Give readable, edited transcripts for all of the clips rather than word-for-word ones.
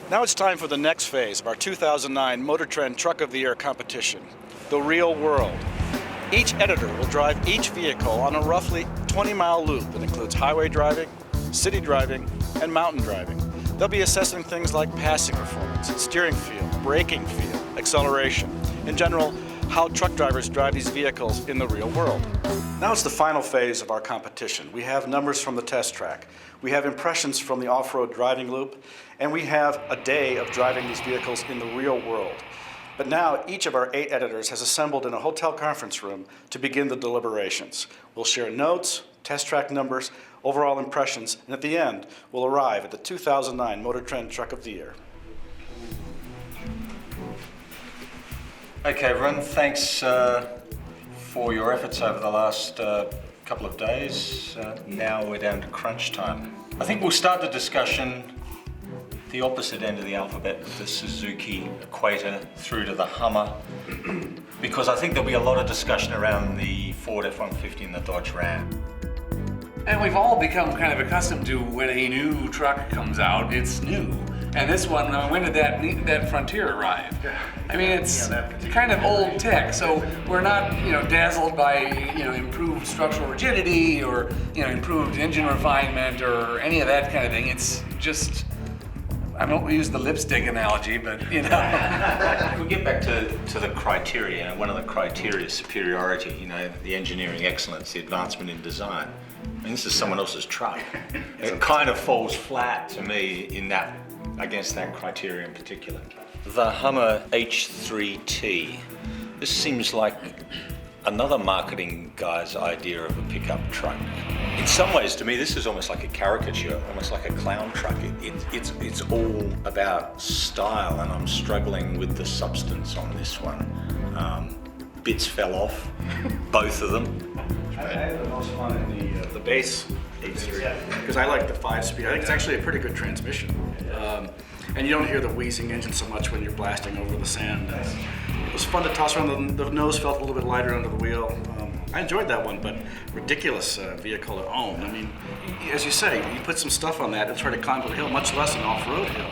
Now it's time for the next phase of our 2009 MotorTrend Truck of the Year competition, the real world. Each editor will drive each vehicle on a roughly 20-mile loop that includes highway driving, city driving, and mountain driving. They'll be assessing things like passing performance, steering feel, braking feel, acceleration, in general, how truck drivers drive these vehicles in the real world. Now it's the final phase of our competition. We have numbers from the test track, we have impressions from the off-road driving loop, and we have a day of driving these vehicles in the real world. But now each of our 8 editors has assembled in a hotel conference room to begin the deliberations. We'll share notes, test track numbers, overall impressions, and at the end, we'll arrive at the 2009 MotorTrend Truck of the Year. Okay, everyone, thanks for your efforts over the last couple of days. Now we're down to crunch time. I think we'll start the discussion the opposite end of the alphabet, the Suzuki Equator through to the Hummer, because I think there'll be a lot of discussion around the Ford F-150 and the Dodge Ram. And we've all become kind of accustomed to when a new truck comes out, it's new. And this one, when did that Frontier arrive? I mean, it's kind of old tech, so we're not, dazzled by, improved structural rigidity or, improved engine refinement or any of that kind of thing. It's just, I won't use the lipstick analogy, but, If we get back to the criteria, one of the criteria is superiority, the engineering excellence, the advancement in design. I mean, this is someone else's truck. It kind of falls flat to me against that criteria in particular. The Hummer H3T. This seems like another marketing guy's idea of a pickup truck. In some ways, to me, this is almost like a caricature, almost like a clown truck. It's all about style, and I'm struggling with the substance on this one. Bits fell off, both of them. I had the most fun in the base H3 because I like the 5-speed. I think it's actually a pretty good transmission. And you don't hear the wheezing engine so much when you're blasting over the sand. It was fun to toss around. The nose felt a little bit lighter under the wheel. I enjoyed that one, but ridiculous vehicle to own. I mean, as you say, you put some stuff on that and try to climb up a hill, much less an off-road hill.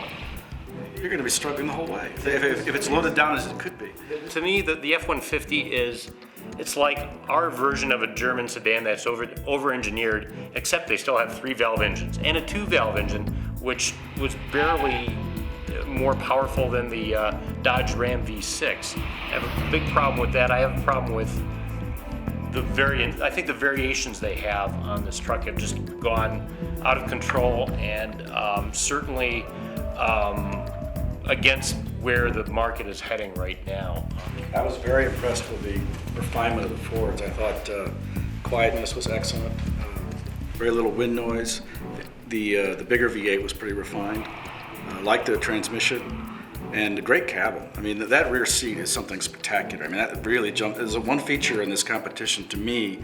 You're going to be struggling the whole way, if it's loaded down as it could be. To me, the F-150 it's like our version of a German sedan that's over-engineered, except they still have 3-valve engines and a 2-valve engine, which was barely more powerful than the Dodge Ram V6. I have a big problem with that. I have a problem with I think the variations they have on this truck have just gone out of control, and certainly against where the market is heading right now. I was very impressed with the refinement of the Fords. I thought quietness was excellent, very little wind noise. The bigger V8 was pretty refined. I liked the transmission and a great cabin. I mean, that rear seat is something spectacular. I mean, that really jumped. There's one feature in this competition to me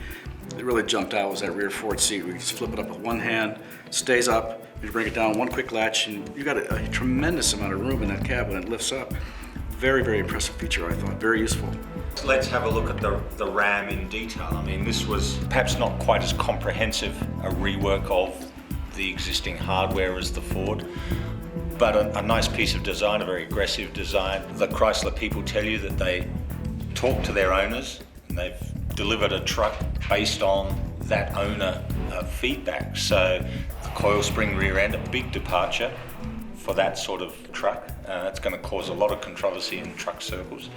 that really jumped out was that rear Ford seat. We just flip it up with one hand, stays up. You bring it down, one quick latch, and you got a tremendous amount of room in that cabin. It lifts up. Very, very impressive feature, I thought. Very useful. Let's have a look at the Ram in detail. I mean, this was perhaps not quite as comprehensive a rework of the existing hardware as the Ford, but a nice piece of design, a very aggressive design. The Chrysler people tell you that they talk to their owners, and they've delivered a truck based on that owner feedback. So the coil spring rear end, a big departure for that sort of truck. It's going to cause a lot of controversy in truck circles.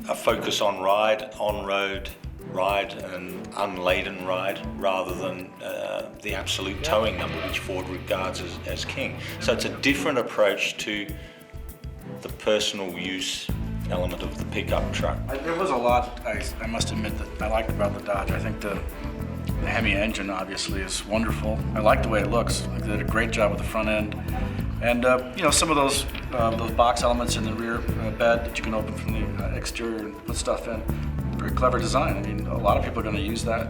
A focus on ride, on-road ride and unladen ride rather than the absolute towing number, which Ford regards as king. So it's a different approach to the personal use element of the pickup truck. There was a lot, I must admit, that I liked about the Dodge. I think the Hemi engine obviously is wonderful. I like the way it looks. They did a great job with the front end. And some of those box elements in the rear bed that you can open from the exterior and put stuff in. Very clever design. I mean, a lot of people are going to use that.